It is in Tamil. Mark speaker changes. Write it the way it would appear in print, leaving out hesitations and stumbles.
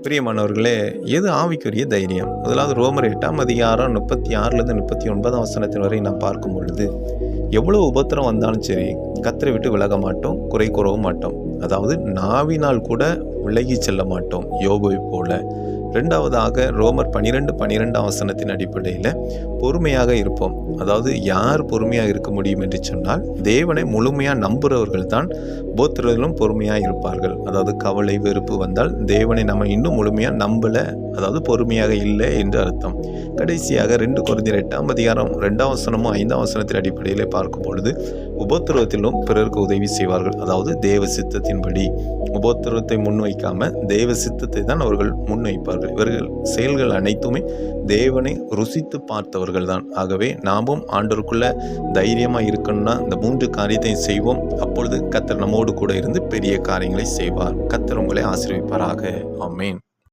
Speaker 1: பிரியமானவர்களே, எது ஆவிக்குரிய தைரியம்? முதலாவது ரோமர் 8ஆம் அதிகாரம் 36லேருந்து 39ஆம் வசனத்தின் வரை நாம் பார்க்கும் பொழுது, எவ்வளவு உபத்திரம் வந்தாலும் சரி, கர்த்தரை விட்டு விலக மாட்டோம், குறை கூறவும் மாட்டோம். அதாவது நாவினால் கூட விலகி செல்ல மாட்டோம், யோபுவை போல. இரண்டாவதாக ரோமர் 12:12ஆம் வசனத்தின் அடிப்படையில் பொறுமையாக இருப்போம். அதாவது யார் பொறுமையாக இருக்க முடியும் என்று சொன்னால், தேவனை முழுமையாக நம்புகிறவர்கள் தான் உபத்திரத்திலும் பொறுமையாக இருப்பார்கள். அதாவது கவலை, வெறுப்பு வந்தால் தேவனை நம்ம இன்னும் முழுமையாக நம்பலை, அதாவது பொறுமையாக இல்லை என்று அர்த்தம். கடைசியாக 2 கொரிந்தியர் 8ஆம் அதிகாரம் 2ஆம் வசனமும் 5ஆம் வசனத்தின் அடிப்படையில் பார்க்கும் பொழுது, உபத்திரவத்திலும் பிறருக்கு உதவி செய்வார்கள். அதாவது தேவ சித்தத்தின்படி உபத்திரவத்தை முன்வைக்காம தேவ சித்தத்தை தான் அவர்கள் முன்வைப்பார்கள். இவர்கள் செயல்கள் அனைத்துமே தேவனை ருசித்து பார்த்தவர்கள் தான். ஆகவே நாமும் ஆண்டவருக்குள்ள தைரியமாக இருக்கணும்னா இந்த 3 காரியத்தையும் செய்வோம். அப்பொழுது கர்த்தர் நம்மோடு கூட இருந்து பெரிய காரியங்களை செய்வார். கர்த்தர் உங்களை ஆசீர்வதிப்பாராக. ஆமென்.